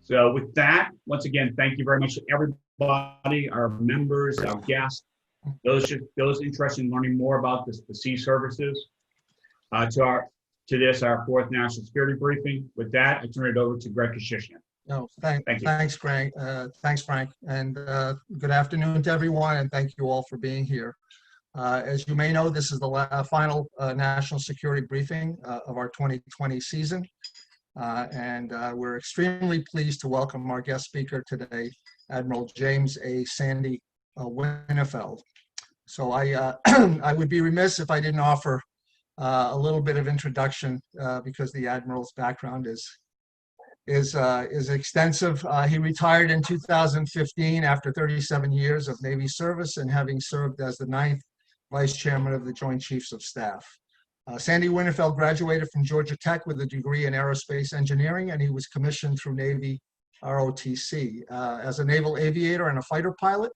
So with that, once again, thank you very much to everybody, our members, our guests, those interested in learning more about the sea services, to our fourth national security briefing. With that, I turn it over to Greg Kashishyan. No, Thank you. thanks, Greg. Thanks, Frank. And good afternoon to everyone, and thank you all for being here. As you may know, this is the final national security briefing of our 2020 season. And we're extremely pleased to welcome our guest speaker today, Admiral James A. Sandy Winnefeld. So I would be remiss if I didn't offer a little bit of introduction because the Admiral's background is extensive. He retired in 2015 after 37 years of Navy service and having served as the 9th Vice Chairman of the Joint Chiefs of Staff. Sandy Winnefeld graduated from Georgia Tech with a degree in aerospace engineering, and he was commissioned through Navy ROTC. As a naval aviator and a fighter pilot,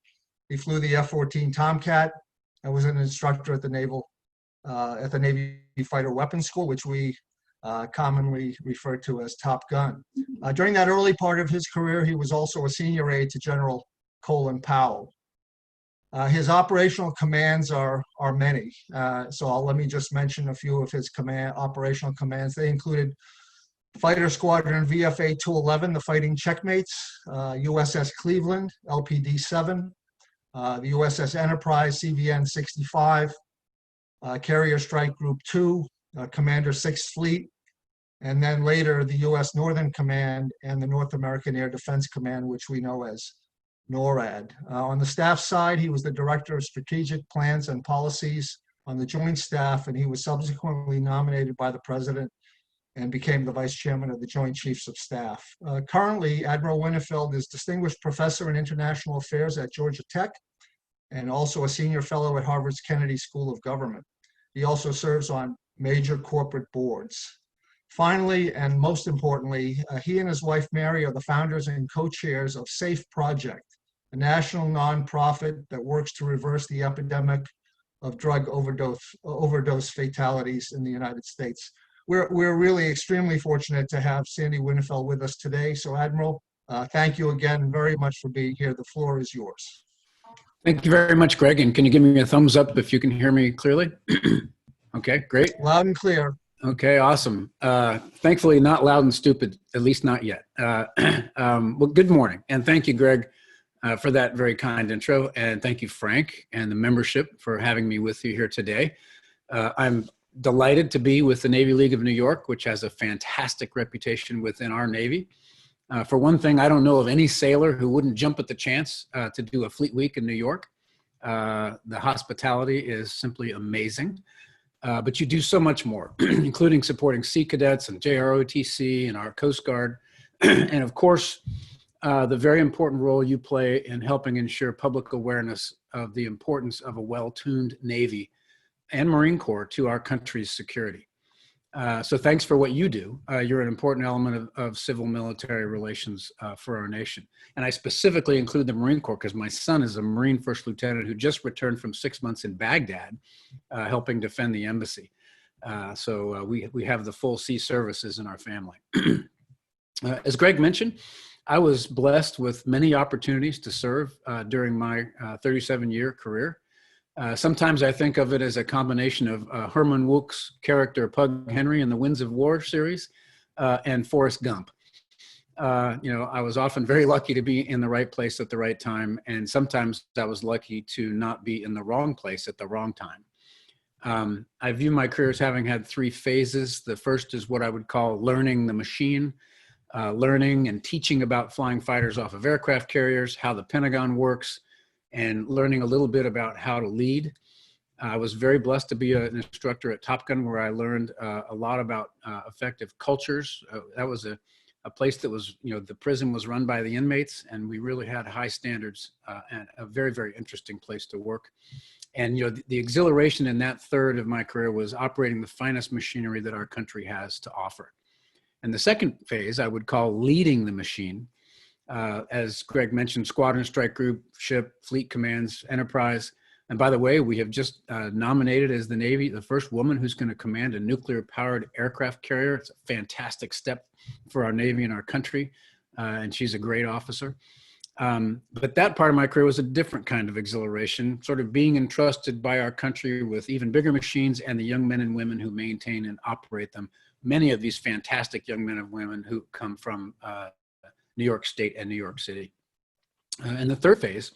he flew the F-14 Tomcat and was an instructor at the Navy Fighter Weapons School, which we commonly refer to as Top Gun. During that early part of his career, he was also a senior aide to General Colin Powell. His operational commands are many, so let me just mention a few of his operational commands. They included Fighter Squadron VFA 211, the Fighting Checkmates, USS Cleveland, LPD-7, the USS Enterprise, CVN 65, Carrier Strike Group 2, Commander 6th Fleet, and then later the U.S. Northern Command and the North American Air Defense Command, which we know as NORAD. On the staff side, he was the Director of Strategic Plans and Policies on the Joint Staff, and he was subsequently nominated by the President and became the Vice Chairman of the Joint Chiefs of Staff. Currently, Admiral Winnefeld is Distinguished Professor in International Affairs at Georgia Tech and also a Senior Fellow at Harvard's Kennedy School of Government. He also serves on major corporate boards. Finally, and most importantly, he and his wife Mary are the founders and co-chairs of SAFE Project, a national nonprofit that works to reverse the epidemic of drug overdose fatalities in the United States. We're really extremely fortunate to have Sandy Winnefeld with us today. So Admiral, thank you again very much for being here. The floor is yours. Thank you very much, Greg. And can you give me a thumbs up if you can hear me clearly? Okay, great. Loud and clear. Okay, awesome. Thankfully, not loud and stupid, at least not yet. Well, good morning. And thank you, Greg, for that very kind intro. And thank you, Frank, and the membership for having me with you here today. I'm delighted to be with the Navy League of New York, which has a fantastic reputation within our Navy. For one thing, I don't know of any sailor who wouldn't jump at the chance to do a Fleet Week in New York. The hospitality is simply amazing. But you do so much more, including supporting Sea Cadets and JROTC and our Coast Guard. And of course, the very important role you play in helping ensure public awareness of the importance of a well-tuned Navy and Marine Corps to our country's security. So thanks for what you do. You're an important element of civil-military relations for our nation. And I specifically include the Marine Corps because my son is a Marine First Lieutenant who just returned from 6 months in Baghdad, helping defend the embassy. So we have the full sea services in our family. As Greg mentioned, I was blessed with many opportunities to serve during my 37-year career. Sometimes I think of it as a combination of Herman Wouk's character Pug Henry in the Winds of War series and Forrest Gump. I was often very lucky to be in the right place at the right time, and sometimes I was lucky to not be in the wrong place at the wrong time. I view my career as having had 3 phases. The first is what I would call learning the machine, learning and teaching about flying fighters off of aircraft carriers, how the Pentagon works, and learning a little bit about how to lead. I was very blessed to be an instructor at Top Gun, where I learned a lot about effective cultures. That was a place that was, the prison was run by the inmates, and we really had high standards and a very, very interesting place to work. And, the exhilaration in that third of my career was operating the finest machinery that our country has to offer. And the second phase I would call leading the machine. As Greg mentioned, Squadron Strike Group, Ship, Fleet Commands, Enterprise. And by the way, we have just nominated as the Navy the first woman who's going to command a nuclear-powered aircraft carrier. It's a fantastic step for our Navy and our country. and she's a great officer. But that part of my career was a different kind of exhilaration, sort of being entrusted by our country with even bigger machines and the young men and women who maintain and operate them. Many of these fantastic young men and women who come from New York State and New York City. And the third phase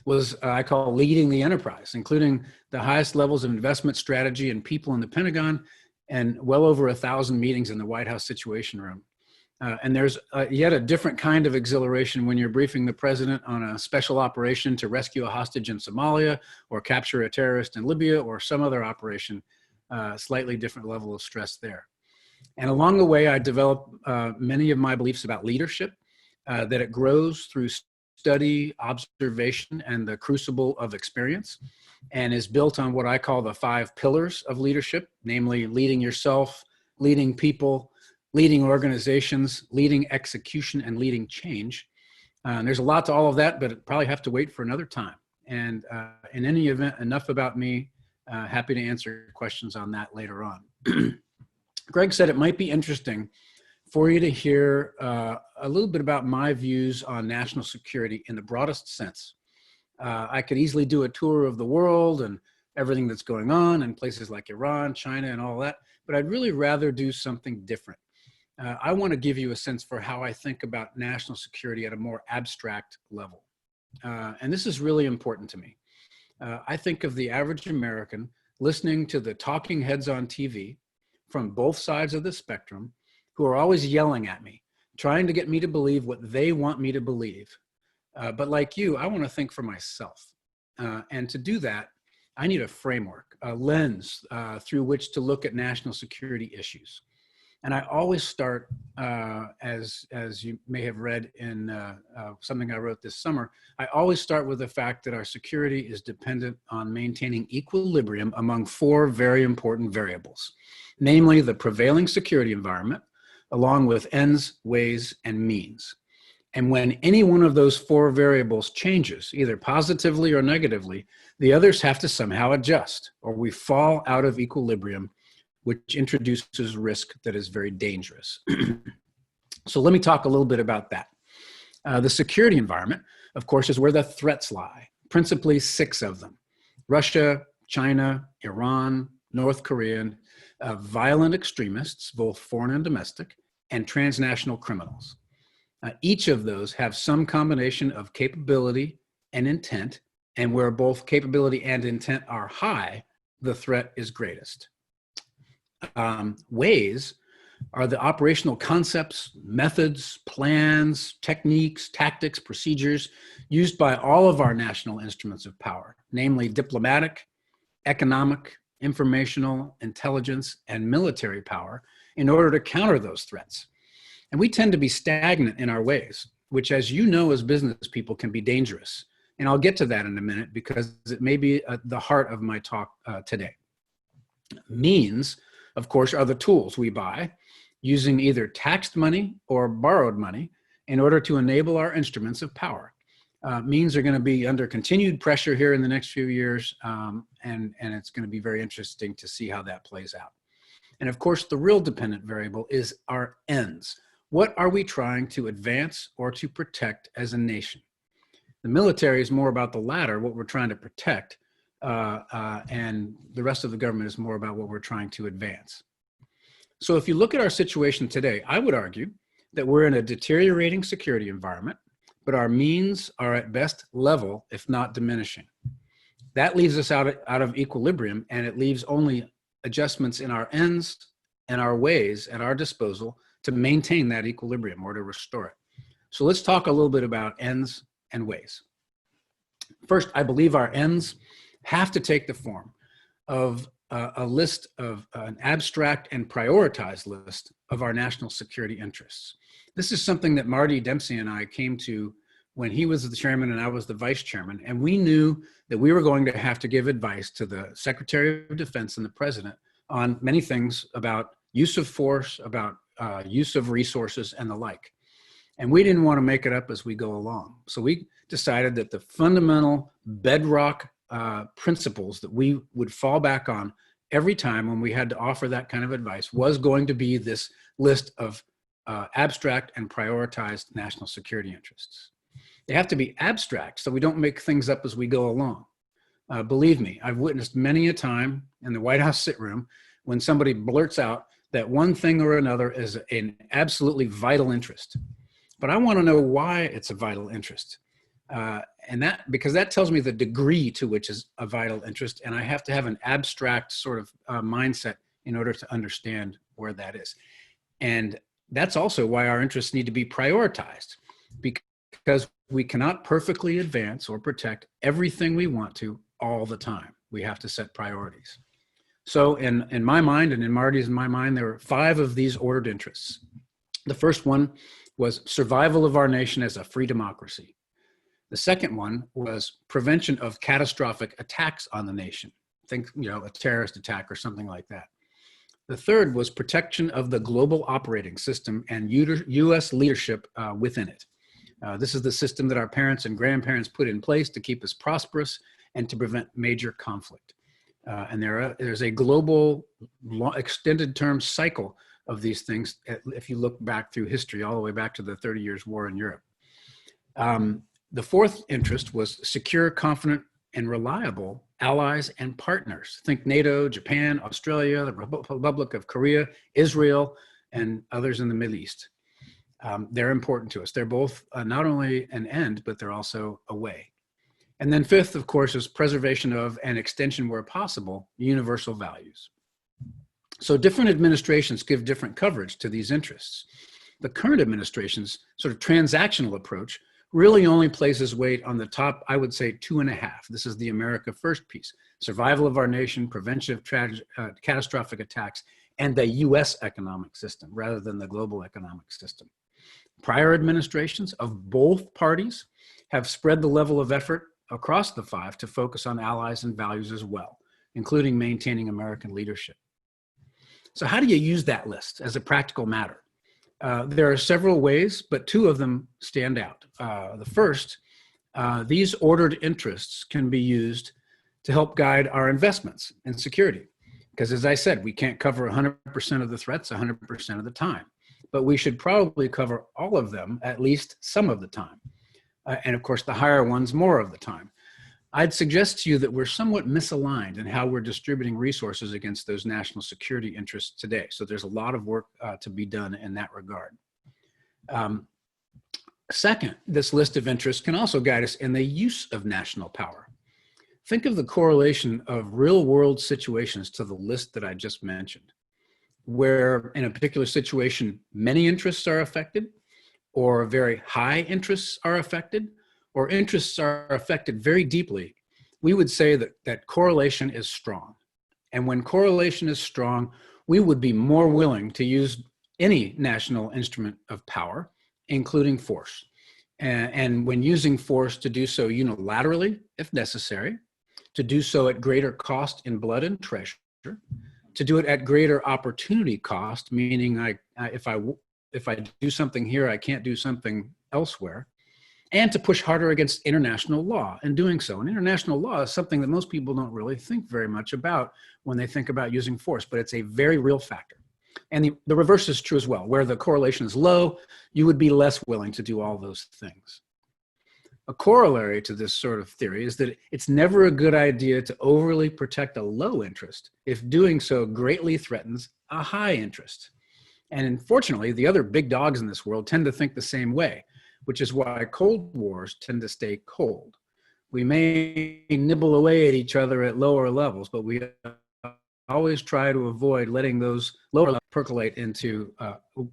was I call leading the enterprise, including the highest levels of investment strategy and people in the Pentagon, and well over 1,000 meetings in the White House Situation Room. And there's yet a different kind of exhilaration when you're briefing the president on a special operation to rescue a hostage in Somalia or capture a terrorist in Libya or some other operation, slightly different level of stress there. And along the way, I developed many of my beliefs about leadership, that it grows through study, observation, and the crucible of experience, and is built on what I call the 5 pillars of leadership, namely leading yourself, leading people, leading organizations, leading execution, and leading change. And there's a lot to all of that, but probably have to wait for another time. And in any event, enough about me. Happy to answer questions on that later on. Greg said it might be interesting for you to hear a little bit about my views on national security in the broadest sense. I could easily do a tour of the world and everything that's going on in places like Iran, China, and all that, but I'd really rather do something different. I want to give you a sense for how I think about national security at a more abstract level. And this is really important to me. I think of the average American listening to the talking heads on TV from both sides of the spectrum who are always yelling at me, trying to get me to believe what they want me to believe. But like you, I want to think for myself. And to do that, I need a framework, a lens through which to look at national security issues. And I always start, as you may have read in something I wrote this summer, I always start with the fact that our security is dependent on maintaining equilibrium among 4 very important variables, namely the prevailing security environment, along with ends, ways, and means. And when any one of those 4 variables changes, either positively or negatively, the others have to somehow adjust, or we fall out of equilibrium, which introduces risk that is very dangerous. So let me talk a little bit about that. The security environment, of course, is where the threats lie, principally 6 of them: Russia, China, Iran, North Korea, violent extremists, both foreign and domestic, and transnational criminals. Each of those have some combination of capability and intent, and where both capability and intent are high, the threat is greatest. Ways are the operational concepts, methods, plans, techniques, tactics, procedures used by all of our national instruments of power, namely diplomatic, economic, informational, intelligence, and military power, in order to counter those threats. And we tend to be stagnant in our ways, which, as you know, as business people, can be dangerous. And I'll get to that in a minute because it may be at the heart of my talk today. Means, of course, are the tools we buy using either taxed money or borrowed money in order to enable our instruments of power. Means are going to be under continued pressure here in the next few years, and it's going to be very interesting to see how that plays out. And of course, the real dependent variable is our ends. What are we trying to advance or to protect as a nation? The military is more about the latter, what we're trying to protect, and the rest of the government is more about what we're trying to advance. So if you look at our situation today, I would argue that we're in a deteriorating security environment, but our means are at best level, if not diminishing. That leaves us out of equilibrium, and it leaves only adjustments in our ends and our ways at our disposal to maintain that equilibrium or to restore it. So let's talk a little bit about ends and ways. First, I believe our ends have to take the form of a list of an abstract and prioritized list of our national security interests. This is something that Marty Dempsey and I came to when he was the chairman and I was the vice chairman, and we knew that we were going to have to give advice to the Secretary of Defense and the President on many things about use of force, about use of resources and the like. And we didn't want to make it up as we go along. So we decided that the fundamental bedrock principles that we would fall back on every time when we had to offer that kind of advice was going to be this list of abstract and prioritized national security interests. They have to be abstract so we don't make things up as we go along. Believe me, I've witnessed many a time in the White House sit room when somebody blurts out that one thing or another is an absolutely vital interest. But I want to know why it's a vital interest. Because that tells me the degree to which is a vital interest, and I have to have an abstract sort of mindset in order to understand where that is. And that's also why our interests need to be prioritized, because we cannot perfectly advance or protect everything we want to all the time. We have to set priorities. So in my mind, and in Marty's and my mind, there were 5 of these ordered interests. The first one was survival of our nation as a free democracy. The second one was prevention of catastrophic attacks on the nation. Think, a terrorist attack or something like that. The third was protection of the global operating system and U.S. leadership within it. This is the system that our parents and grandparents put in place to keep us prosperous and to prevent major conflict. And there's a global extended term cycle of these things if you look back through history, all the way back to the 30 Years' War in Europe. The fourth interest was secure, confident, and reliable allies and partners. Think NATO, Japan, Australia, the Republic of Korea, Israel, and others in the Middle East. They're important to us. They're both not only an end, but they're also a way. And then fifth, of course, is preservation of and extension where possible, universal values. So different administrations give different coverage to these interests. The current administration's sort of transactional approach really only places weight on the top, I would say, 2.5. This is the America First piece: survival of our nation, prevention of catastrophic attacks, and the U.S. economic system rather than the global economic system. Prior administrations of both parties have spread the level of effort across the 5 to focus on allies and values as well, including maintaining American leadership. So how do you use that list as a practical matter? There are several ways, but 2 of them stand out. The first, these ordered interests can be used to help guide our investments in security. Because as I said, we can't cover 100% of the threats 100% of the time, but we should probably cover all of them at least some of the time. And of course, the higher ones more of the time. I'd suggest to you that we're somewhat misaligned in how we're distributing resources against those national security interests today. So there's a lot of work to be done in that regard. Second, this list of interests can also guide us in the use of national power. Think of the correlation of real-world situations to the list that I just mentioned, where in a particular situation, many interests are affected, or very high interests are affected, or interests are affected very deeply. We would say that correlation is strong. And when correlation is strong, we would be more willing to use any national instrument of power, including force. And when using force, to do so unilaterally, if necessary, to do so at greater cost in blood and treasure, to do it at greater opportunity cost, meaning if I do something here, I can't do something elsewhere, and to push harder against international law in doing so. And international law is something that most people don't really think very much about when they think about using force, but it's a very real factor. And the reverse is true as well. Where the correlation is low, you would be less willing to do all those things. A corollary to this sort of theory is that it's never a good idea to overly protect a low interest if doing so greatly threatens a high interest. And unfortunately, the other big dogs in this world tend to think the same way, which is why Cold Wars tend to stay cold. We may nibble away at each other at lower levels, but we always try to avoid letting those lower levels percolate into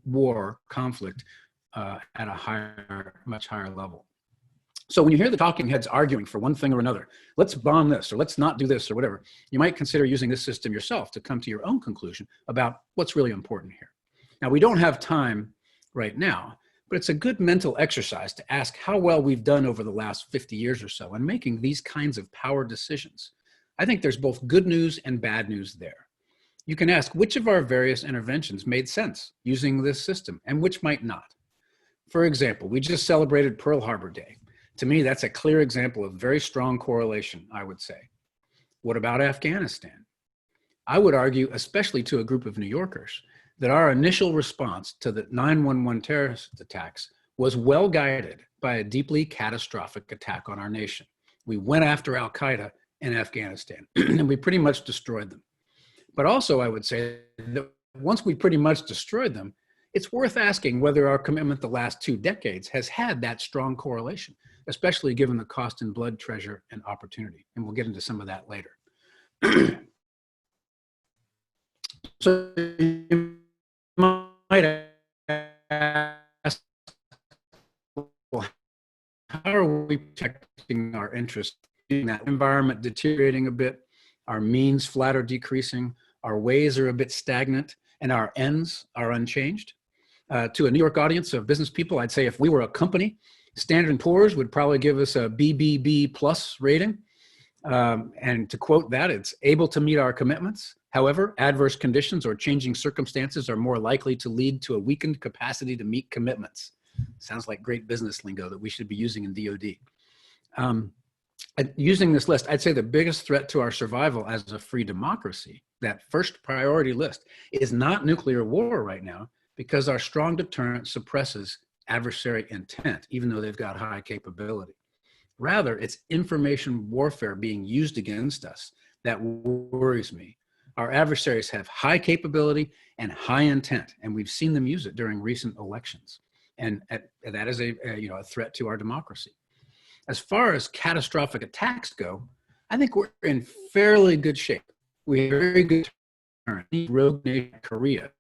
war, conflict at a much higher level. So when you hear the talking heads arguing for one thing or another, let's bomb this, or let's not do this, or whatever, you might consider using this system yourself to come to your own conclusion about what's really important here. Now, we don't have time right now, but it's a good mental exercise to ask how well we've done over the last 50 years or so in making these kinds of power decisions. I think there's both good news and bad news there. You can ask which of our various interventions made sense using this system and which might not. For example, we just celebrated Pearl Harbor Day. To me, that's a clear example of very strong correlation, I would say. What about Afghanistan? I would argue, especially to a group of New Yorkers, that our initial response to the 9/11 terrorist attacks was well guided by a deeply catastrophic attack on our nation. We went after al-Qaeda in Afghanistan, and we pretty much destroyed them. But also, I would say that once we pretty much destroyed them, it's worth asking whether our commitment the last 2 decades has had that strong correlation, especially given the cost in blood, treasure, and opportunity. And we'll get into some of that later. So you might ask, well, how are we protecting our interests in that environment deteriorating a bit, our means flat or decreasing, our ways are a bit stagnant, and our ends are unchanged? To a New York audience of business people, I'd say if we were a company, Standard & Poor's would probably give us a BBB plus rating. And to quote that, it's able to meet our commitments. However, adverse conditions or changing circumstances are more likely to lead to a weakened capacity to meet commitments. Sounds like great business lingo that we should be using in DoD. Using this list, I'd say the biggest threat to our survival as a free democracy, that first priority list, is not nuclear war right now, because our strong deterrent suppresses adversary intent, even though they've got high capability. Rather, it's information warfare being used against us that worries me. Our adversaries have high capability and high intent, and we've seen them use it during recent elections. And that is a threat to our democracy. As far as catastrophic attacks go, I think we're in fairly good shape. We have very good deterrent. Rogue nation Korea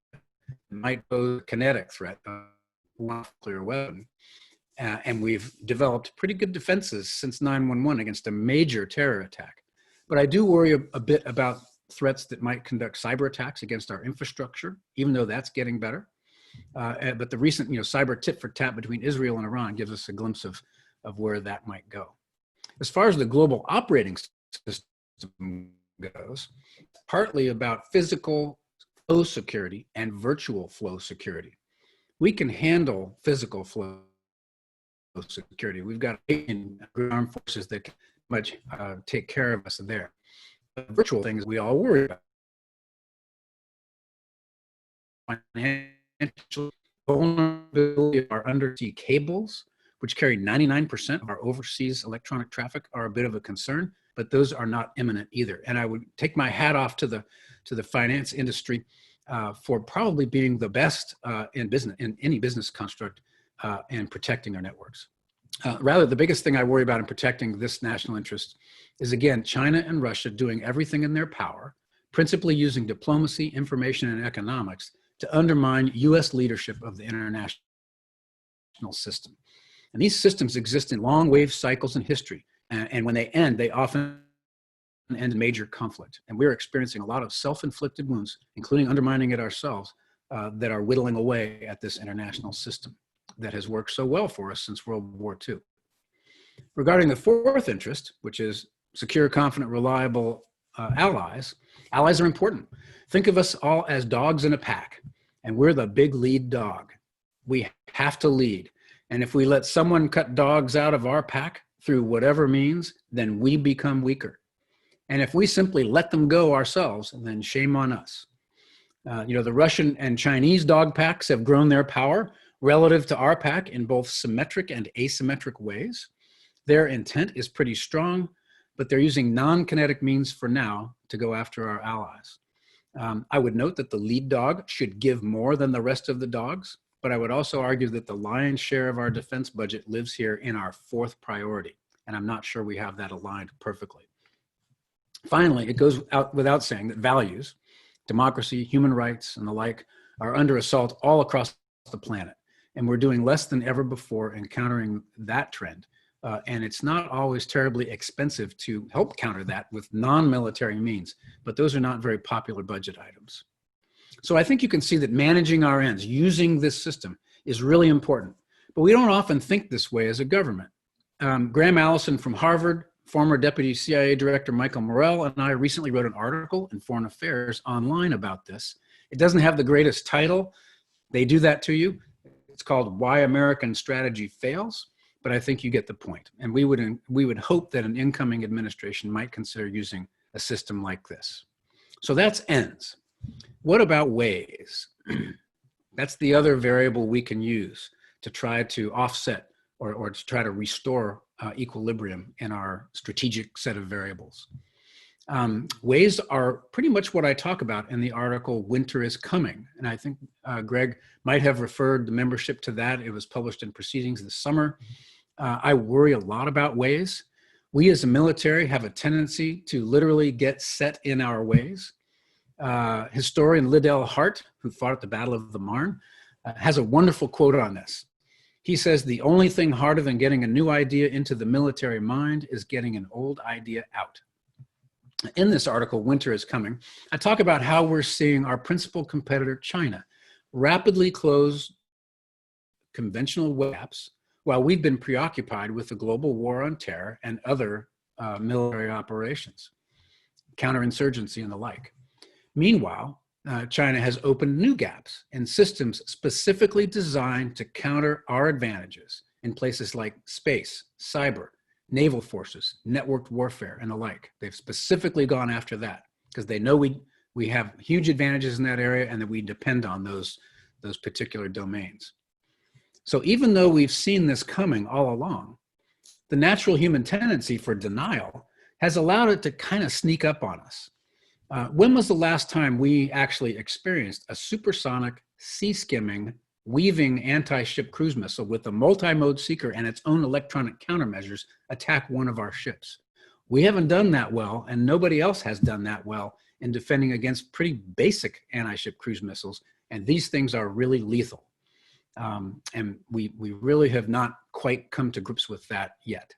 might pose a kinetic threat of a nuclear weapon. And we've developed pretty good defenses since 9/11 against a major terror attack. But I do worry a bit about threats that might conduct cyber attacks against our infrastructure, even though that's getting better. But the recent cyber tit for tat between Israel and Iran gives us a glimpse of where that might go. As far as the global operating system goes, partly about physical flow security and virtual flow security. We can handle physical flow security. We've got armed forces that can much take care of us there. The virtual things we all worry about. Financial vulnerability of our undersea cables, which carry 99% of our overseas electronic traffic, are a bit of a concern, but those are not imminent either. And I would take my hat off to the finance industry for probably being the best in business, in any business construct, and protecting their networks. Rather, the biggest thing I worry about in protecting this national interest is, again, China and Russia doing everything in their power, principally using diplomacy, information, and economics to undermine U.S. leadership of the international system. And these systems exist in long wave cycles in history. And when they end, they often end in major conflict. And we're experiencing a lot of self-inflicted wounds, including undermining it ourselves, that are whittling away at this international system that has worked so well for us since World War II. Regarding the fourth interest, which is secure, confident, reliable allies, allies are important. Think of us all as dogs in a pack, and we're the big lead dog. We have to lead. And if we let someone cut dogs out of our pack through whatever means, then we become weaker. And if we simply let them go ourselves, then shame on us. The Russian and Chinese dog packs have grown their power relative to our pack in both symmetric and asymmetric ways. Their intent is pretty strong, but they're using non-kinetic means for now to go after our allies. I would note that the lead dog should give more than the rest of the dogs, but I would also argue that the lion's share of our defense budget lives here in our fourth priority, and I'm not sure we have that aligned perfectly. Finally, it goes out without saying that values, democracy, human rights, and the like, are under assault all across the planet. And we're doing less than ever before in countering that trend. And it's not always terribly expensive to help counter that with non-military means, but those are not very popular budget items. So I think you can see that managing our ends, using this system, is really important. But we don't often think this way as a government. Graham Allison from Harvard, former Deputy CIA Director Michael Morrell, and I recently wrote an article in Foreign Affairs online about this. It doesn't have the greatest title. They do that to you. It's called Why American Strategy Fails, but I think you get the point. And we would hope that an incoming administration might consider using a system like this. So that's ends. What about ways? That's the other variable we can use to try to offset or to try to restore equilibrium in our strategic set of variables. Ways are pretty much what I talk about in the article, Winter is Coming. And I think Greg might have referred the membership to that. It was published in Proceedings this summer. I worry a lot about ways. We as a military have a tendency to literally get set in our ways. Historian Liddell Hart, who fought at the Battle of the Marne, has a wonderful quote on this. He says, "The only thing harder than getting a new idea into the military mind is getting an old idea out." In this article, Winter is Coming, I talk about how we're seeing our principal competitor, China, rapidly close conventional gaps while we've been preoccupied with the global war on terror and other military operations, counterinsurgency and the like. Meanwhile, China has opened new gaps in systems specifically designed to counter our advantages in places like space, cyber, naval forces, networked warfare, and the like. They've specifically gone after that because they know we have huge advantages in that area and that we depend on those particular domains. So even though we've seen this coming all along, the natural human tendency for denial has allowed it to kind of sneak up on us. When was the last time we actually experienced a supersonic, sea-skimming, weaving anti-ship cruise missile with a multi-mode seeker and its own electronic countermeasures attack one of our ships? We haven't done that well, and nobody else has done that well in defending against pretty basic anti-ship cruise missiles, and these things are really lethal. And we really have not quite come to grips with that yet.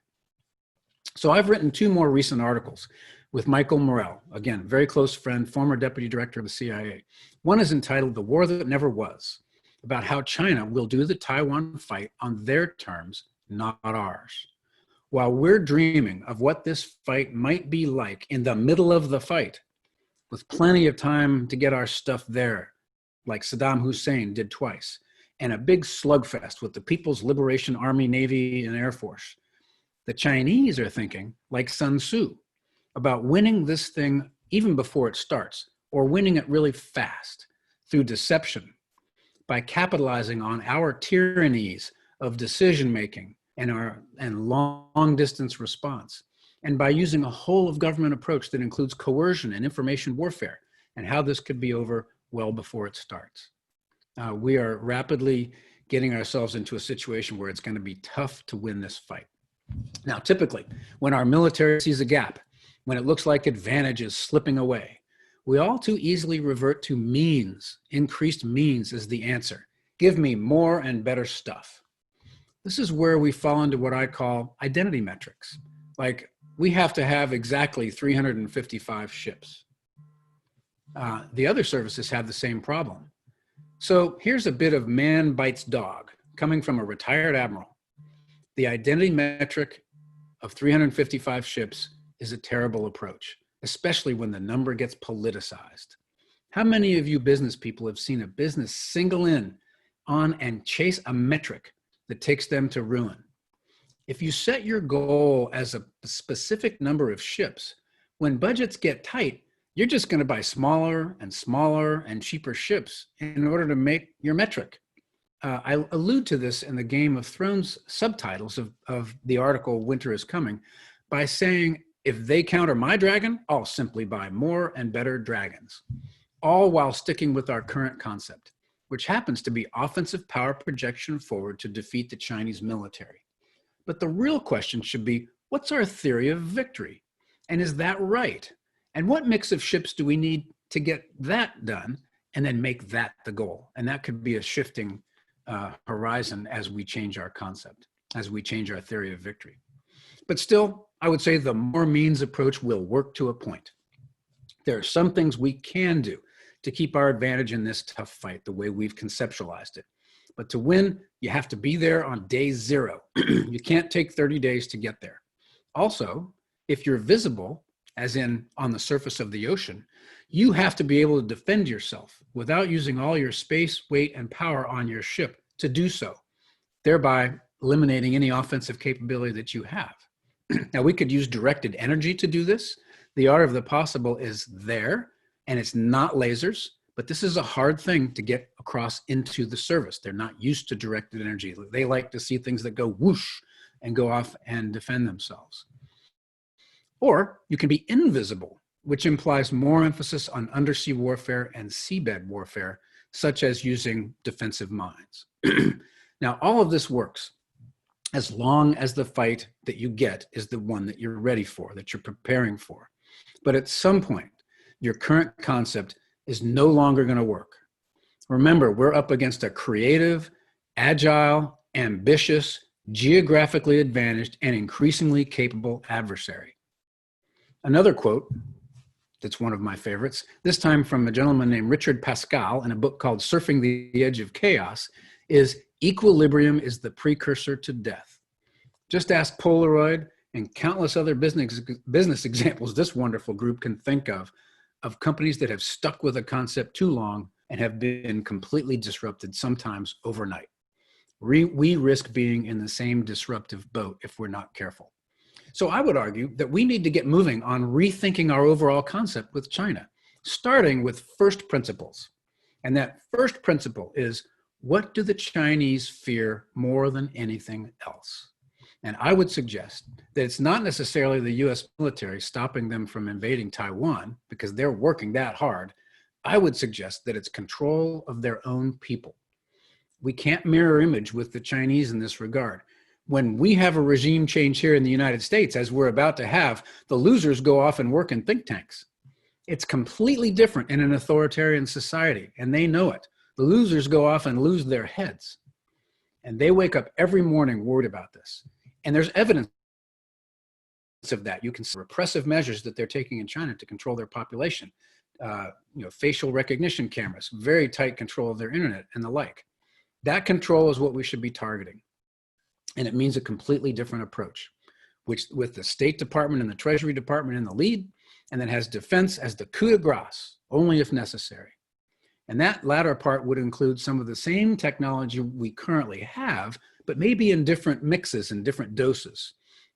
So I've written 2 more recent articles with Michael Morrell, again, very close friend, former deputy director of the CIA. One is entitled The War That Never Was, about how China will do the Taiwan fight on their terms, not ours. While we're dreaming of what this fight might be like in the middle of the fight, with plenty of time to get our stuff there, like Saddam Hussein did twice, and a big slugfest with the People's Liberation Army, Navy, and Air Force, the Chinese are thinking, like Sun Tzu, about winning this thing even before it starts, or winning it really fast through deception, by capitalizing on our tyrannies of decision-making and long-distance response, and by using a whole-of-government approach that includes coercion and information warfare, and how this could be over well before it starts. We are rapidly getting ourselves into a situation where it's going to be tough to win this fight. Now, typically, when our military sees a gap, when it looks like advantage is slipping away, we all too easily revert to means. Increased means is the answer. Give me more and better stuff. This is where we fall into what I call identity metrics. Like, we have to have exactly 355 ships. The other services have the same problem. So here's a bit of man bites dog coming from a retired admiral. The identity metric of 355 ships is a terrible approach, especially when the number gets politicized. How many of you business people have seen a business single in on and chase a metric that takes them to ruin? If you set your goal as a specific number of ships, when budgets get tight, you're just going to buy smaller and smaller and cheaper ships in order to make your metric. I allude to this in the Game of Thrones subtitles of the article, Winter is Coming, by saying, if they counter my dragon, I'll simply buy more and better dragons, all while sticking with our current concept, which happens to be offensive power projection forward to defeat the Chinese military. But the real question should be, what's our theory of victory? And is that right? And what mix of ships do we need to get that done and then make that the goal? And that could be a shifting horizon as we change our concept, as we change our theory of victory. But still, I would say the more means approach will work to a point. There are some things we can do to keep our advantage in this tough fight the way we've conceptualized it. But to win, you have to be there on day 0. You can't take 30 days to get there. Also, if you're visible, as in on the surface of the ocean, you have to be able to defend yourself without using all your space, weight, and power on your ship to do so, thereby eliminating any offensive capability that you have. Now, we could use directed energy to do this. The art of the possible is there, And it's not lasers, but this is a hard thing to get across into the service. They're not used to directed energy. They like to see things that go whoosh and go off and defend themselves. Or you can be invisible, which implies more emphasis on undersea warfare and seabed warfare, such as using defensive mines. Now, all of this works as long as the fight that you get is the one that you're ready for, that you're preparing for. But at some point, your current concept is no longer going to work. Remember, we're up against a creative, agile, ambitious, geographically advantaged, and increasingly capable adversary. Another quote that's one of my favorites, this time from a gentleman named Richard Pascal in a book called Surfing the Edge of Chaos, is equilibrium is the precursor to death. Just ask Polaroid and countless other business examples this wonderful group can think of companies that have stuck with a concept too long and have been completely disrupted, sometimes overnight. We risk being in the same disruptive boat if we're not careful. So I would argue that we need to get moving on rethinking our overall concept with China, starting with first principles. And that first principle is, what do the Chinese fear more than anything else? And I would suggest that it's not necessarily the US military stopping them from invading Taiwan because they're working that hard. I would suggest that it's control of their own people. We can't mirror image with the Chinese in this regard. When we have a regime change here in the United States, as we're about to have, the losers go off and work in think tanks. It's completely different in an authoritarian society, and they know it. The losers go off and lose their heads. And they wake up every morning worried about this. And there's evidence of that. You can see repressive measures that they're taking in China to control their population. Facial recognition cameras, very tight control of their internet and the like. That control is what we should be targeting. And it means a completely different approach, which with the State Department and the Treasury Department in the lead, and then has defense as the coup de grace, only if necessary. And that latter part would include some of the same technology we currently have, but maybe in different mixes and different doses.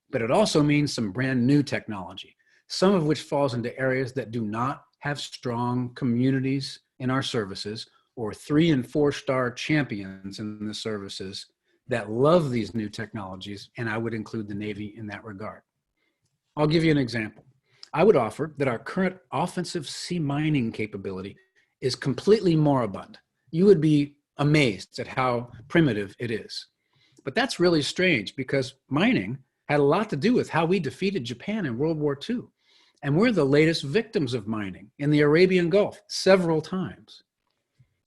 But it also means some brand new technology, some of which falls into areas that do not have strong communities in our services or 3- and 4-star champions in the services that love these new technologies, and I would include the Navy in that regard. I'll give you an example. I would offer that our current offensive sea mining capability is completely moribund. You would be amazed at how primitive it is. But that's really strange because mining had a lot to do with how we defeated Japan in World War II. And we're the latest victims of mining in the Arabian Gulf several times.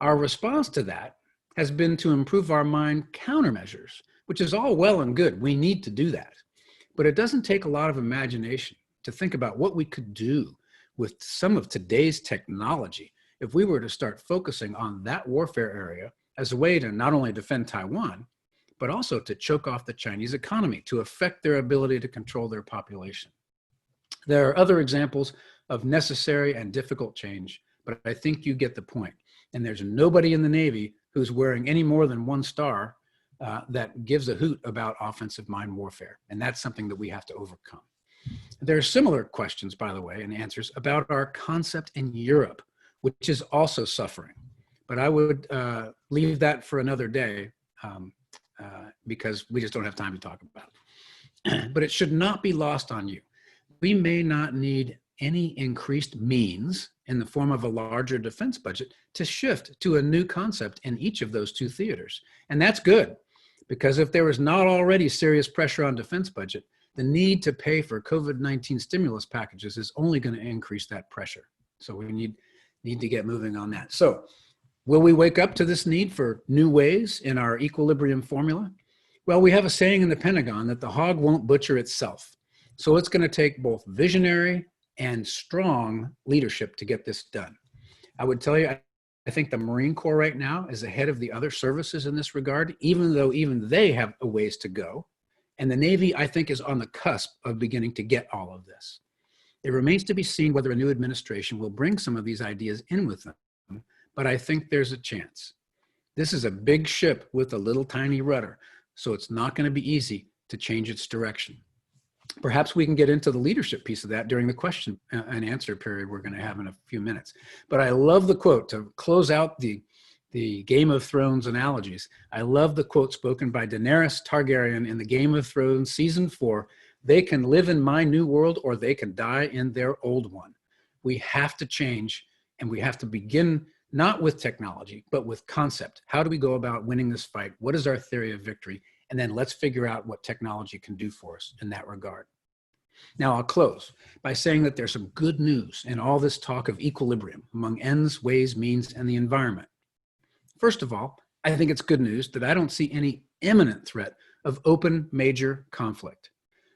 Our response to that has been to improve our mine countermeasures, which is all well and good. We need to do that. But it doesn't take a lot of imagination to think about what we could do with some of today's technology if we were to start focusing on that warfare area as a way to not only defend Taiwan, but also to choke off the Chinese economy, to affect their ability to control their population. There are other examples of necessary and difficult change, but I think you get the point. And there's nobody in the Navy who's wearing any more than 1 star that gives a hoot about offensive mine warfare. And that's something that we have to overcome. There are similar questions, by the way, and answers about our concept in Europe, which is also suffering. But I would leave that for another day because we just don't have time to talk about it. But it should not be lost on you. We may not need any increased means in the form of a larger defense budget to shift to a new concept in each of those 2 theaters. And that's good, because if there was not already serious pressure on defense budget, the need to pay for COVID-19 stimulus packages is only going to increase that pressure. So we need to get moving on that. So will we wake up to this need for new ways in our equilibrium formula? Well, we have a saying in the Pentagon that the hog won't butcher itself. So it's going to take both visionary and strong leadership to get this done. I would tell you, I think the Marine Corps right now is ahead of the other services in this regard, even though even they have a ways to go. And the Navy, I think, is on the cusp of beginning to get all of this. It remains to be seen whether a new administration will bring some of these ideas in with them, but I think there's a chance. This is a big ship with a little tiny rudder, so it's not going to be easy to change its direction. Perhaps we can get into the leadership piece of that during the question and answer period we're going to have in a few minutes. But I love the quote to close out the Game of Thrones analogies. I love the quote spoken by Daenerys Targaryen in the Game of Thrones season 4. They can live in my new world or they can die in their old one. We have to change, and we have to begin not with technology, but with concept. How do we go about winning this fight? What is our theory of victory? And then let's figure out what technology can do for us in that regard. Now, I'll close by saying that there's some good news in all this talk of equilibrium among ends, ways, means, and the environment. First of all, I think it's good news that I don't see any imminent threat of open major conflict.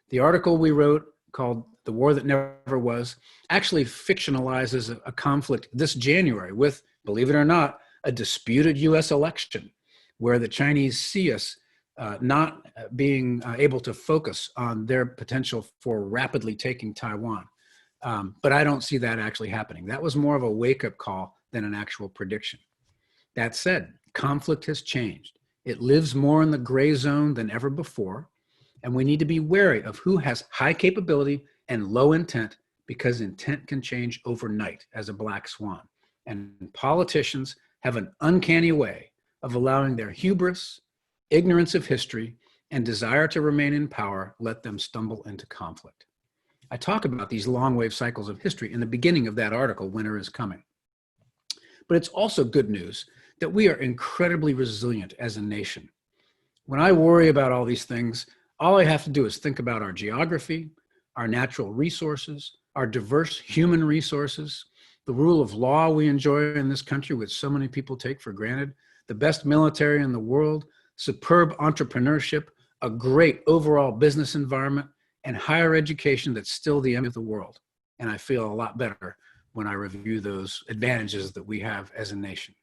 The article we wrote called The War That Never Was actually fictionalizes a conflict this January with, believe it or not, a disputed US election where the Chinese see us not being able to focus on their potential for rapidly taking Taiwan. But I don't see that actually happening. That was more of a wake-up call than an actual prediction. That said, conflict has changed. It lives more in the gray zone than ever before, and we need to be wary of who has high capability and low intent, because intent can change overnight as a black swan. And politicians have an uncanny way of allowing their hubris, ignorance of history, and desire to remain in power let them stumble into conflict. I talk about these long wave cycles of history in the beginning of that article, Winter is Coming. But it's also good news that we are incredibly resilient as a nation. When I worry about all these things, all I have to do is think about our geography, our natural resources, our diverse human resources, the rule of law we enjoy in this country, which so many people take for granted, the best military in the world, superb entrepreneurship, a great overall business environment, and higher education that's still the envy of the world. And I feel a lot better when I review those advantages that we have as a nation.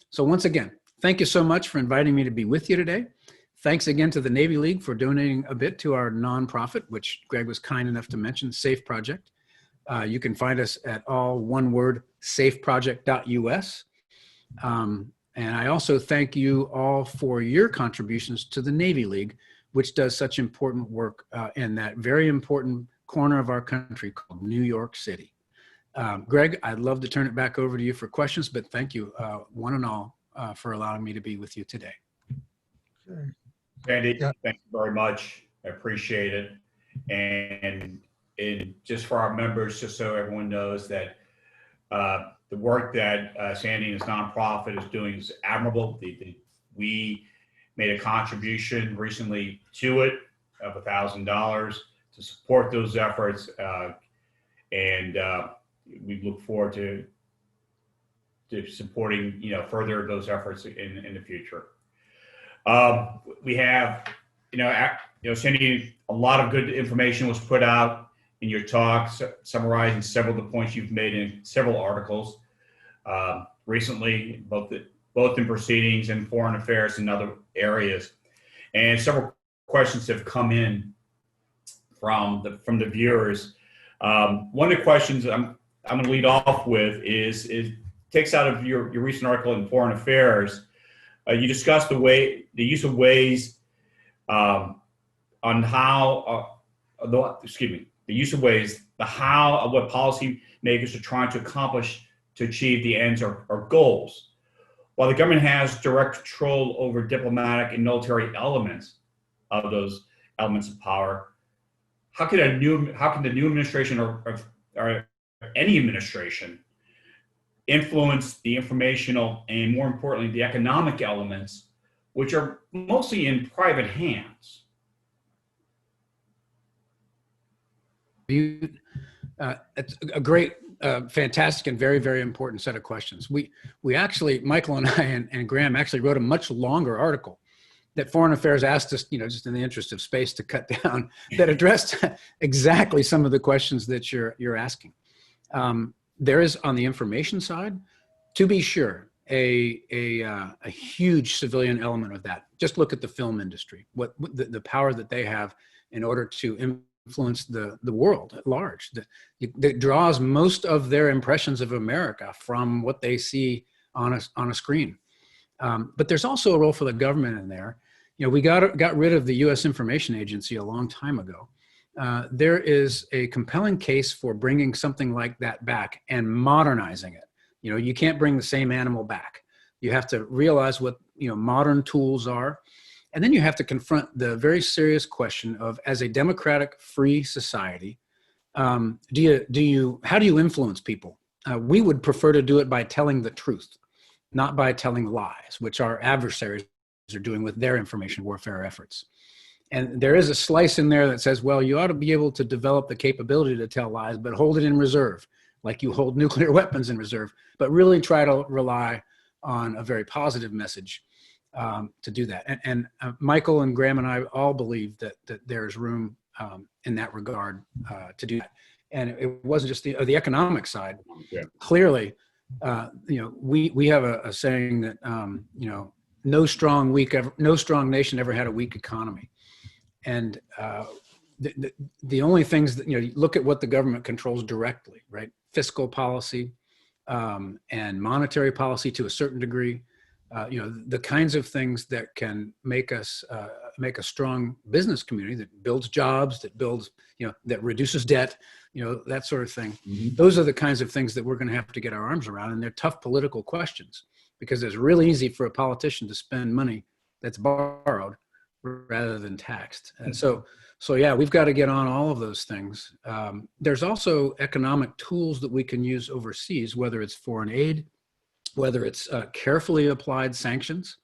So once again, thank you so much for inviting me to be with you today. Thanks again to the Navy League for donating a bit to our nonprofit, which Greg was kind enough to mention, SAFE Project. You can find us at all one word, safeproject.us. And I also thank you all for your contributions to the Navy League, which does such important work in that very important corner of our country called New York City. Greg, I'd love to turn it back over to you for questions, but thank you one and all for allowing me to be with you today. Okay. Sandy, Yeah. thank you very much. I appreciate it. And just for our members, just so everyone knows that the work that Sandy and his nonprofit is doing is admirable. We made a contribution recently to it of $1,000 to support those efforts, and we look forward to supporting further those efforts in the future. We have Sandy, a lot of good information was put out in your talk, summarizing several of the points you've made in several articles recently, both in proceedings and foreign affairs and other areas. And several questions have come in from the viewers. One of the questions I'm going to lead off with is takes out of your recent article in Foreign Affairs. You discussed the use of ways on how the use of ways, the how of what policymakers are trying to accomplish to achieve the ends or goals. While the government has direct control over diplomatic and military elements of those elements of power, how can the new administration or any administration influence the informational and, more importantly, the economic elements, which are mostly in private hands? It's a great, fantastic, and very, very important set of questions. We actually, Michael and I and Graham actually wrote a much longer article that Foreign Affairs asked us, just in the interest of space, to cut down, that addressed exactly some of the questions that you're asking. There is, on the information side, to be sure, a huge civilian element of that. Just look at the film industry, what the power that they have in order to influence the world at large. That draws most of their impressions of America from what they see on a screen. But there's also a role for the government in there. We got rid of the U.S. Information Agency a long time ago. there is a compelling case for bringing something like that back and modernizing it. You know, you can't bring the same animal back. You have to realize what, you know, modern tools are. And then you have to confront the very serious question of, as a democratic, free society, how do you influence people? We would prefer to do it by telling the truth, not by telling lies, which our adversaries are doing with their information warfare efforts. And there is a slice in there that says, well, you ought to be able to develop the capability to tell lies, but hold it in reserve, like you hold nuclear weapons in reserve, but really try to rely on a very positive message to do that. And Michael and Graham and I all believe that there's room in that regard to do that. And it wasn't just the economic side. Yeah. Clearly, you know, we have a saying that you know, no strong nation ever had a weak economy. And the only things that, you know, you look at what the government controls directly, right? Fiscal policy and monetary policy to a certain degree. You know, the kinds of things that can make us make a strong business community that builds jobs, that builds, you know, that reduces debt, you know, that sort of thing. Mm-hmm. Those are the kinds of things that we're going to have to get our arms around. And they're tough political questions, because it's really easy for a politician to spend money that's borrowed rather than taxed. And so yeah, we've got to get on all of those things. There's also economic tools that we can use overseas, whether it's foreign aid, whether it's carefully applied sanctions.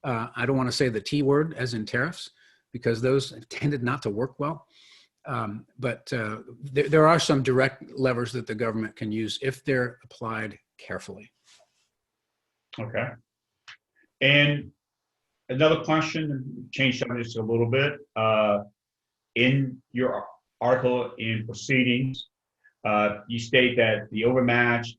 I don't want to say the T word, as in tariffs, because those tended not to work well. But there are some direct levers that the government can use if they're applied carefully. Okay. And another question, change subjects a little bit. In your article in Proceedings, you state that the overmatch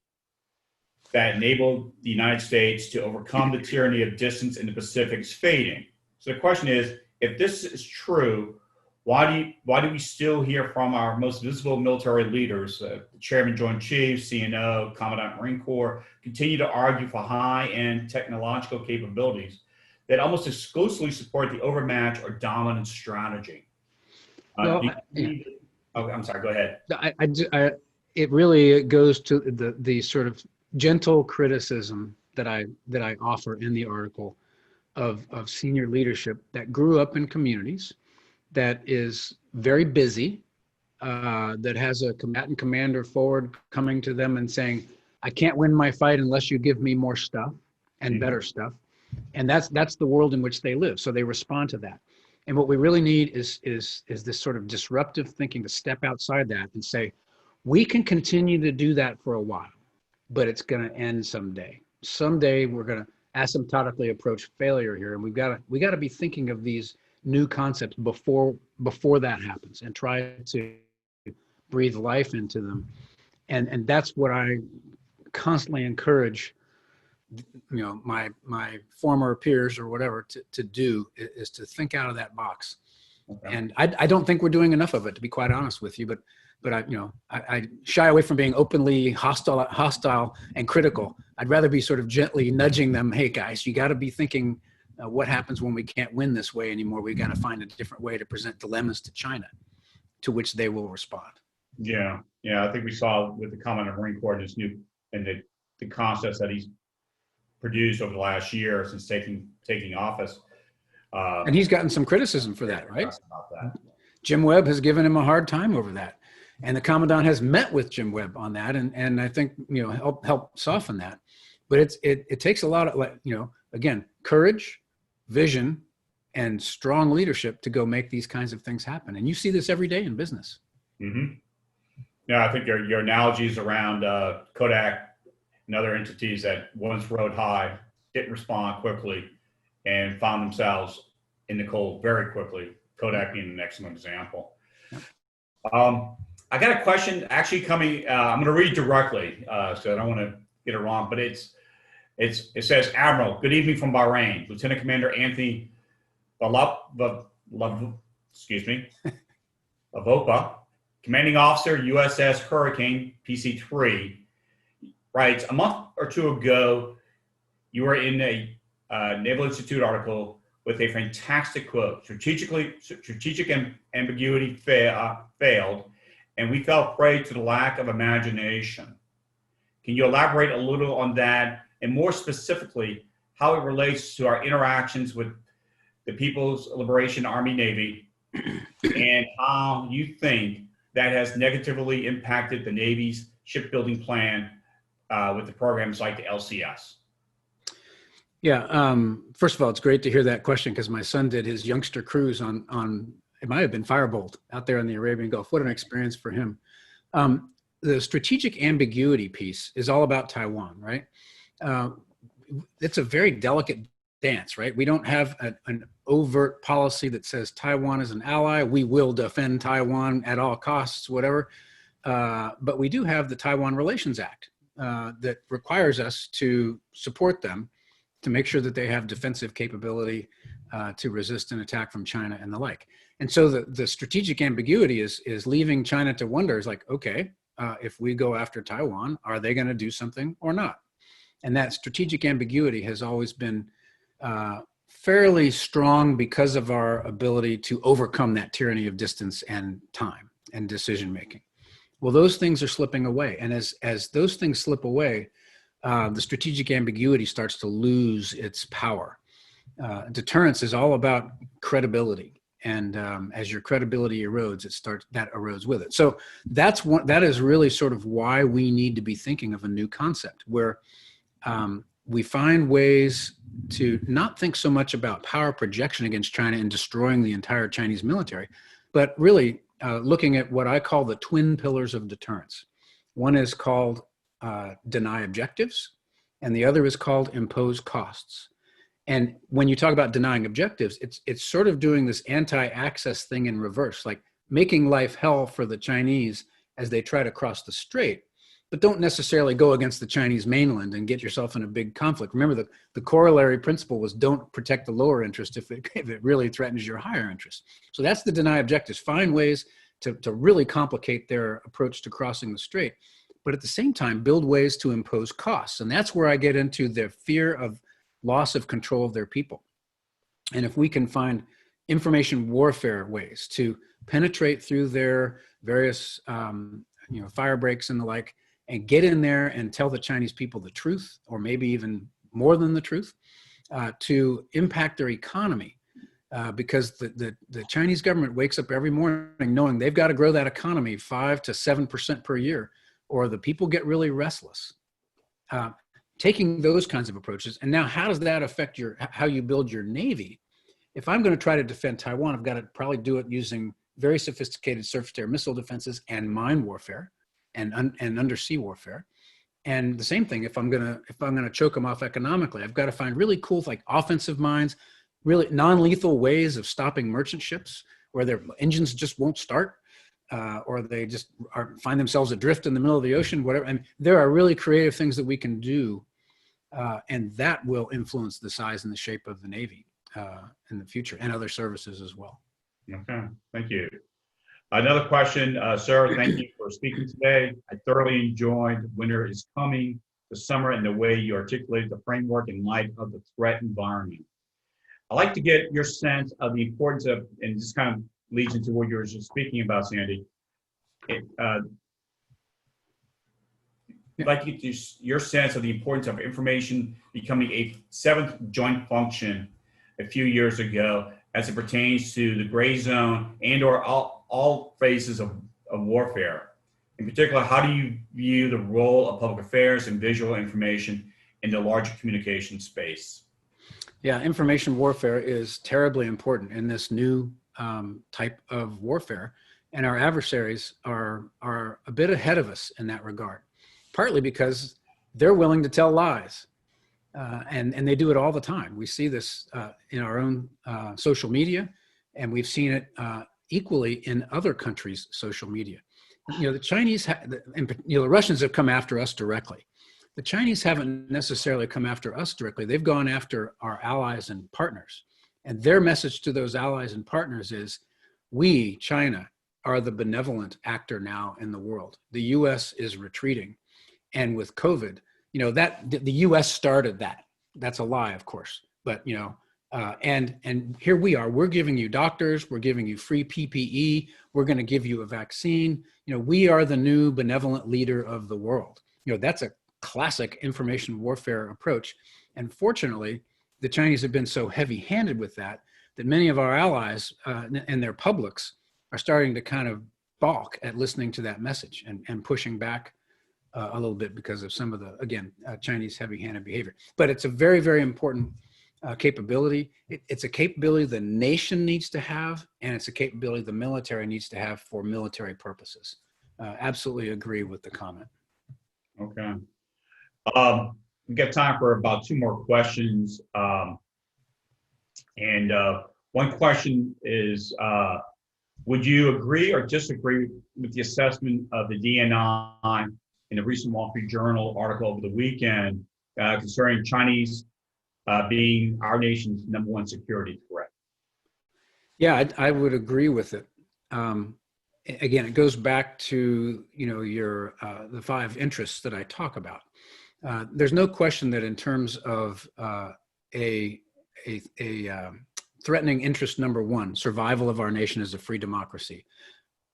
that enabled the United States to overcome the tyranny of distance in the Pacific is fading. So the question is, if this is true, why do we still hear from our most visible military leaders, the Chairman Joint Chiefs, CNO, Commandant Marine Corps, continue to argue for high-end technological capabilities that almost exclusively support the overmatch or dominant strategy? Well, I'm sorry, go ahead. It really goes to the sort of gentle criticism that I offer in the article of senior leadership that grew up in communities, that is very busy, that has a combatant commander forward coming to them and saying, I can't win my fight unless you give me more stuff and better stuff. And that's the world in which they live. So they respond to that. And what we really need is this sort of disruptive thinking to step outside that and say, we can continue to do that for a while, but it's going to end someday. Someday we're going to asymptotically approach failure here, and we got to be thinking of these new concepts before that happens, and try to breathe life into them. And that's what I constantly encourage, you know, my former peers or whatever to do, is to think out of that box. Okay. And I don't think we're doing enough of it, to be quite honest with you, but I shy away from being openly hostile and critical. I'd rather be sort of gently nudging them. Hey guys, you got to be thinking what happens when we can't win this way anymore. We got to find a different way to present dilemmas to China, to which they will respond. Yeah. I think we saw with the Commandant Marine Corps this new, and the concepts that he's produced over the last year since taking office. And he's gotten some criticism for that, right? About that. Jim Webb has given him a hard time over that. And the Commandant has met with Jim Webb on that, and I think, you know, help soften that. But it takes a lot of, you know, again, courage, vision, and strong leadership to go make these kinds of things happen. And you see this every day in business. Mm-hmm. Yeah, I think your analogies around Kodak and other entities that once rode high didn't respond quickly and found themselves in the cold very quickly. Kodak being an excellent example. Yep. I got a question actually coming. I'm going to read directly, so I don't want to get it wrong. But it says, Admiral, good evening from Bahrain. Lieutenant Commander Anthony Lavopa, commanding officer, USS Hurricane, PC-3, writes, a month or two ago, you were in a Naval Institute article with a fantastic quote. Strategic ambiguity failed, and we fell prey to the lack of imagination. Can you elaborate a little on that, and more specifically, how it relates to our interactions with the People's Liberation Army Navy, and how you think that has negatively impacted the Navy's shipbuilding plan with the programs like the LCS? Yeah. First of all, it's great to hear that question because my son did his youngster cruise on it might have been Firebolt out there in the Arabian Gulf. What an experience for him. The strategic ambiguity piece is all about Taiwan, right? It's a very delicate dance, right? We don't have an overt policy that says Taiwan is an ally. We will defend Taiwan at all costs, whatever. But we do have the Taiwan Relations Act that requires us to support them to make sure that they have defensive capability to resist an attack from China and the like. And so the strategic ambiguity is leaving China to wonder, is like, okay, if we go after Taiwan, are they going to do something or not? And that strategic ambiguity has always been fairly strong because of our ability to overcome that tyranny of distance and time and decision making. Well, those things are slipping away. And as those things slip away, the strategic ambiguity starts to lose its power. Deterrence is all about credibility. And as your credibility erodes, that erodes with it. So that is really sort of why we need to be thinking of a new concept where we find ways to not think so much about power projection against China and destroying the entire Chinese military, but really looking at what I call the twin pillars of deterrence. One is called deny objectives, and the other is called impose costs. And when you talk about denying objectives, it's sort of doing this anti-access thing in reverse, like making life hell for the Chinese as they try to cross the strait, but don't necessarily go against the Chinese mainland and get yourself in a big conflict. Remember, the corollary principle was don't protect the lower interest if it really threatens your higher interest. So that's the deny objectives. Find ways to really complicate their approach to crossing the strait, but at the same time, build ways to impose costs. And that's where I get into the fear of loss of control of their people. And if we can find information warfare ways to penetrate through their various fire breaks and the like, and get in there and tell the Chinese people the truth, or maybe even more than the truth, to impact their economy. Because the Chinese government wakes up every morning knowing they've got to grow that economy 5 to 7% per year, or the people get really restless. Taking those kinds of approaches. And now how does that affect how you build your Navy? If I'm going to try to defend Taiwan, I've got to probably do it using very sophisticated surface-to-air missile defenses and mine warfare and undersea warfare. And the same thing, if I'm gonna choke them off economically, I've got to find really cool, like offensive mines, really non-lethal ways of stopping merchant ships where their engines just won't start, or they just find themselves adrift in the middle of the ocean, whatever. And there are really creative things that we can do, and that will influence the size and the shape of the Navy in the future, and other services as well. Okay, thank you. Another question, sir, thank you for speaking today. I thoroughly enjoyed Winter is Coming, the summer, and the way you articulated the framework in light of the threat environment. I'd like to get your sense of the importance of, and this kind of leads into what you were just speaking about, Sandy. I'd like to get your sense of the importance of information becoming a seventh joint function a few years ago as it pertains to the gray zone and or all phases of warfare. In particular, how do you view the role of public affairs and visual information in the larger communication space? Yeah, information warfare is terribly important in this new type of warfare. And our adversaries are a bit ahead of us in that regard, partly because they're willing to tell lies. And they do it all the time. We see this in our own social media, and we've seen it equally in other countries' social media. The Chinese, the Russians have come after us directly. The Chinese haven't necessarily come after us directly. They've gone after our allies and partners. And their message to those allies and partners is, we, China, are the benevolent actor now in the world. The US is retreating. And with COVID, that the US started that. That's a lie, of course. But, And here we are, we're giving you doctors, we're giving you free PPE, we're going to give you a vaccine. We are the new benevolent leader of the world. That's a classic information warfare approach. And fortunately, the Chinese have been so heavy-handed with that many of our allies and their publics are starting to kind of balk at listening to that message and pushing back a little bit because of some of the, again, Chinese heavy-handed behavior. But it's a very, very important capability. It's a capability the nation needs to have, and it's a capability the military needs to have for military purposes. Absolutely agree with the comment. Okay. We've got time for about 2 more questions. One question is, would you agree or disagree with the assessment of the DNI in the recent Wall Street Journal article over the weekend concerning Chinese being our nation's #1 security threat? Yeah, I would agree with it. Again, it goes back to your the 5 interests that I talk about. There's no question that in terms of a threatening interest #1, survival of our nation as a free democracy,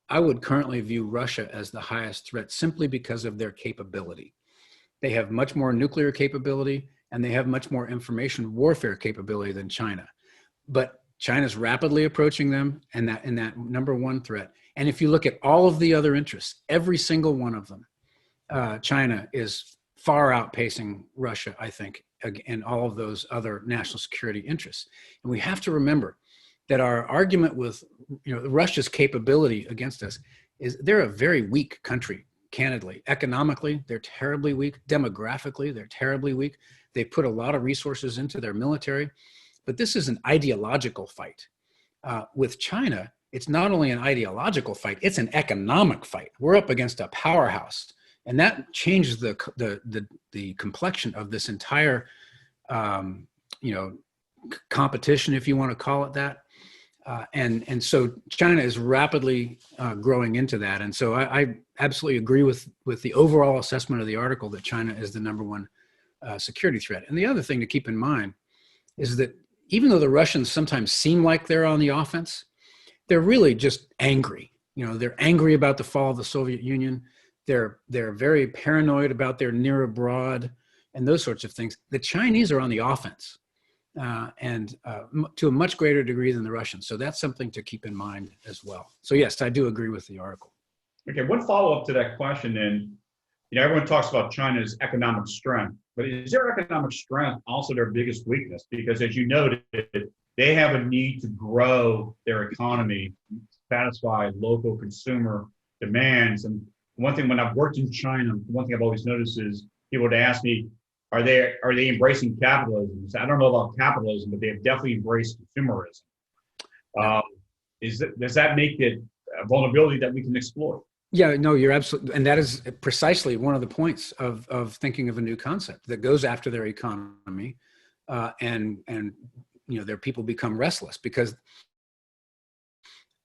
I would currently view Russia as the highest threat simply because of their capability. They have much more nuclear capability and they have much more information warfare capability than China. But China's rapidly approaching them and that #1 threat. And if you look at all of the other interests, every single one of them, China is far outpacing Russia, I think, and all of those other national security interests. And we have to remember that our argument with Russia's capability against us is they're a very weak country, candidly. Economically, they're terribly weak. Demographically, they're terribly weak. They put a lot of resources into their military. But this is an ideological fight. With China, it's not only an ideological fight, it's an economic fight. We're up against a powerhouse. And that changes the complexion of this entire, competition, if you want to call it that. And so China is rapidly growing into that. And so I absolutely agree with the overall assessment of the article that China is the #1 security threat. And the other thing to keep in mind is that even though the Russians sometimes seem like they're on the offense, they're really just angry. They're angry about the fall of the Soviet Union. They're very paranoid about their near abroad and those sorts of things. The Chinese are on the offense and to a much greater degree than the Russians. So that's something to keep in mind as well. So yes, I do agree with the article. Okay, one follow-up to that question then. Everyone talks about China's economic strength, but is their economic strength also their biggest weakness? Because as you noted, they have a need to grow their economy, satisfy local consumer demands. And one thing, when I've worked in China, one thing I've always noticed is people would ask me, are they embracing capitalism? So I don't know about capitalism, but they have definitely embraced consumerism. Does that make it a vulnerability that we can exploit? Yeah, no, you're absolutely, and that is precisely one of the points of thinking of a new concept that goes after their economy, and their people become restless because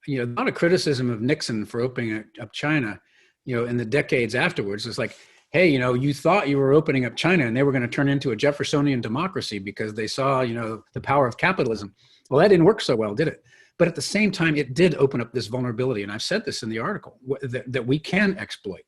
a lot of criticism of Nixon for opening up China, in the decades afterwards, is like, hey, you thought you were opening up China and they were going to turn into a Jeffersonian democracy because they saw, the power of capitalism. Well, that didn't work so well, did it? But at the same time, it did open up this vulnerability. And I've said this in the article, that we can exploit.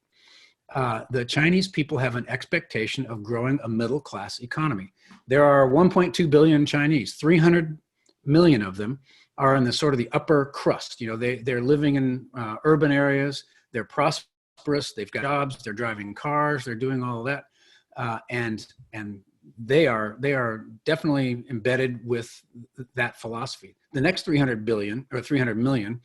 The Chinese people have an expectation of growing a middle-class economy. There are 1.2 billion Chinese. 300 million of them are in the sort of the upper crust. They're living in urban areas. They're prosperous. They've got jobs. They're driving cars. They're doing all of that. And they are definitely embedded with that philosophy. The next 300 million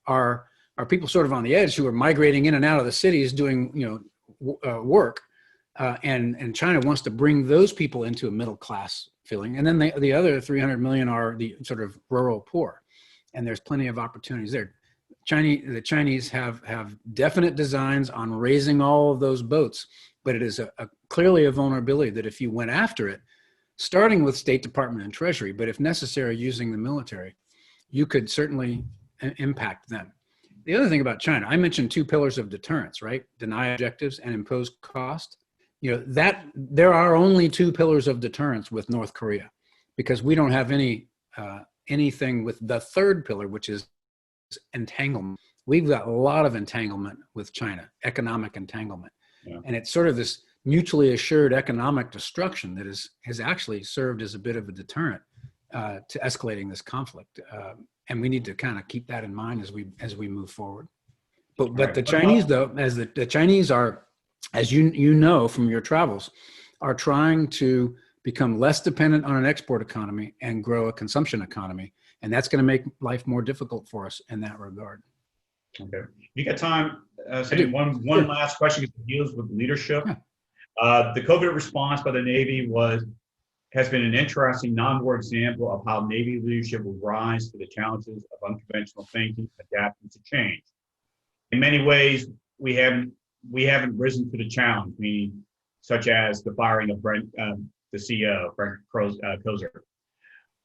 are people sort of on the edge who are migrating in and out of the cities doing work, and China wants to bring those people into a middle class feeling. And then the other 300 million are the sort of rural poor, and there's plenty of opportunities there. The Chinese have definite designs on raising all of those boats, but it is clearly a vulnerability that if you went after it, starting with State Department and Treasury, but if necessary, using the military, you could certainly impact them. The other thing about China, I mentioned 2 pillars of deterrence, right? Deny objectives and impose cost. That there are only 2 pillars of deterrence with North Korea, because we don't have any anything with the third pillar, which is entanglement. We've got a lot of entanglement with China, economic entanglement. Yeah. And it's sort of this mutually assured economic destruction that has actually served as a bit of a deterrent to escalating this conflict. And we need to kind of keep that in mind as we move forward. But Right. the Chinese, though, as the Chinese are, as you know from your travels, are trying to become less dependent on an export economy and grow a consumption economy. And that's going to make life more difficult for us in that regard. Okay. You got time? Sandy, one last question that deals with leadership. Yeah. The COVID response by the Navy has been an interesting non-war example of how Navy leadership will rise to the challenges of unconventional thinking, adapting to change. In many ways, we haven't risen to the challenge, meaning such as the firing of the CEO, Brent Kozer.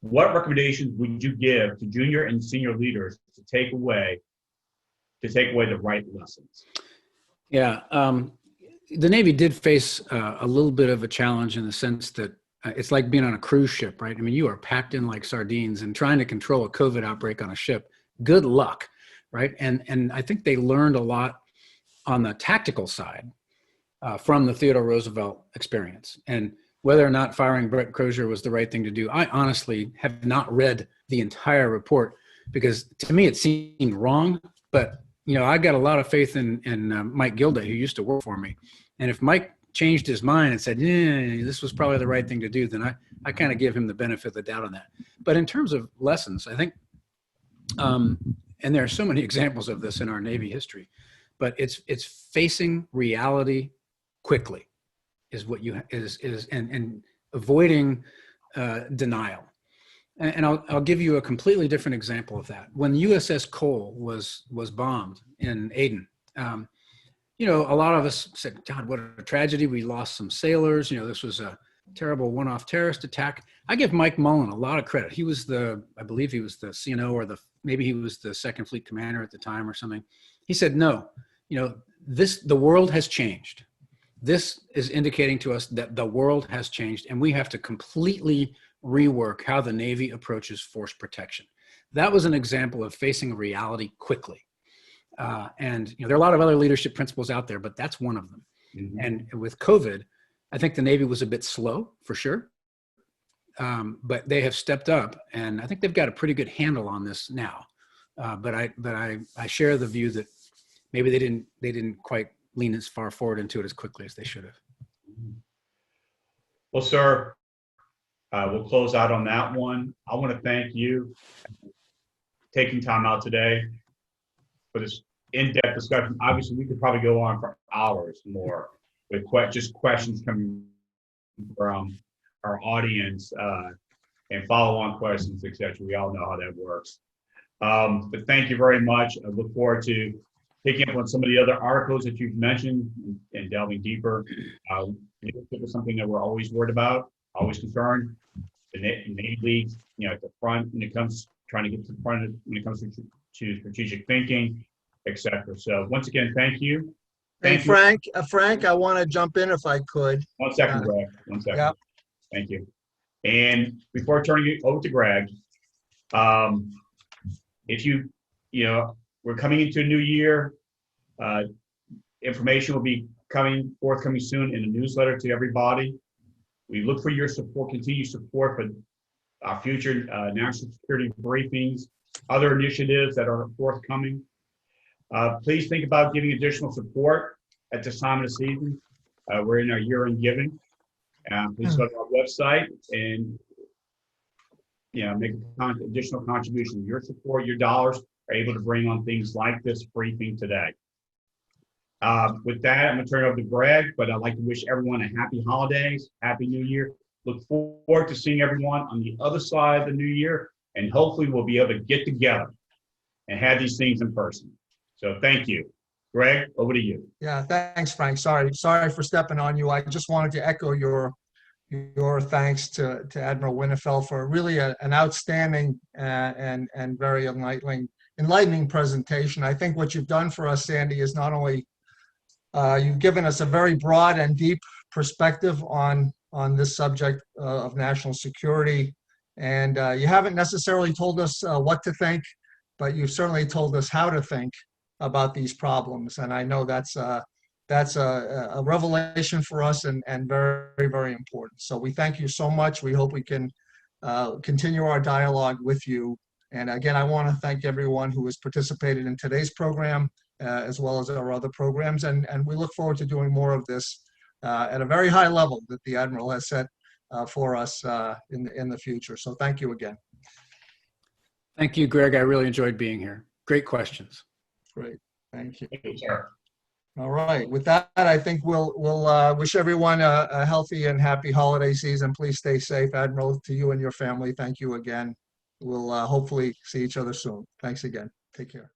What recommendations would you give to junior and senior leaders to take away the right lessons? Yeah, the Navy did face a little bit of a challenge in the sense that it's like being on a cruise ship, right? I mean, you are packed in like sardines, and trying to control a COVID outbreak on a ship, good luck, right? And I think they learned a lot on the tactical side from the Theodore Roosevelt experience. And whether or not firing Brent Kozer was the right thing to do, I honestly have not read the entire report, because to me it seemed wrong. But I got a lot of faith in Mike Gilday, who used to work for me. And if Mike changed his mind and said, yeah, this was probably the right thing to do, then I kind of give him the benefit of the doubt on that. But in terms of lessons, I think, and there are so many examples of this in our Navy history, but it's facing reality quickly is what and avoiding denial. And I'll give you a completely different example of that. When USS Cole was bombed in Aden, a lot of us said, God, what a tragedy. We lost some sailors. This was a terrible one-off terrorist attack. I give Mike Mullen a lot of credit. I believe he was the CNO, or maybe he was the Second Fleet Commander at the time or something. He said, no, the world has changed. This is indicating to us that the world has changed, and we have to completely rework how the Navy approaches force protection. That was an example of facing reality quickly. And there are a lot of other leadership principles out there, but that's one of them. Mm-hmm. And with COVID, I think the Navy was a bit slow, for sure. But they have stepped up, and I think they've got a pretty good handle on this now. But I share the view that maybe they didn't quite lean as far forward into it as quickly as they should have. Well, sir, we'll close out on that one. I want to thank you for taking time out today for this in-depth discussion. Obviously, we could probably go on for hours more with just questions coming from our audience and follow-on questions, etc. We all know how that works. But thank you very much. I look forward to picking up on some of the other articles that you've mentioned and delving deeper. Leadership is something that we're always worried about, always concerned. The Navy leads, at the front when it comes trying to get to the front when it comes to strategic thinking, etc. So once again, thank you. Thank you. Frank, I want to jump in if I could. 1 second, Greg. 1 second. Yep. Thank you. And before turning it over to Greg, if we're coming into a new year. Information will be forthcoming soon in a newsletter to everybody. We look for your support, continued support for our future national security briefings, other initiatives that are forthcoming. Please think about giving additional support at this time of the season. We're in our year-end giving. Please go to our website and make additional contributions. Your support, your dollars are able to bring on things like this briefing today. With that, I'm going to turn it over to Greg, but I'd like to wish everyone a happy holidays, happy new year. Look forward to seeing everyone on the other side of the new year, and hopefully we'll be able to get together and have these things in person. So thank you. Greg, over to you. Yeah, thanks, Frank. Sorry for stepping on you. I just wanted to echo your thanks to Admiral Winnefeld for really an outstanding and very enlightening presentation. I think what you've done for us, Sandy, is not only you've given us a very broad and deep perspective on this subject of national security And you haven't necessarily told us what to think, but you've certainly told us how to think about these problems. And I know that's a revelation for us and very, very important. So we thank you so much. We hope we can continue our dialogue with you. And again, I want to thank everyone who has participated in today's program, as well as our other programs. And we look forward to doing more of this at a very high level that the Admiral has set for us in the future. So thank you again. Thank you, Greg. I really enjoyed being here. Great questions. Great. Thank you. Thank you, sir. All right. With that, I think we'll wish everyone a healthy and happy holiday season. Please stay safe. Admiral, to you and your family, thank you again. We'll hopefully see each other soon. Thanks again. Take care.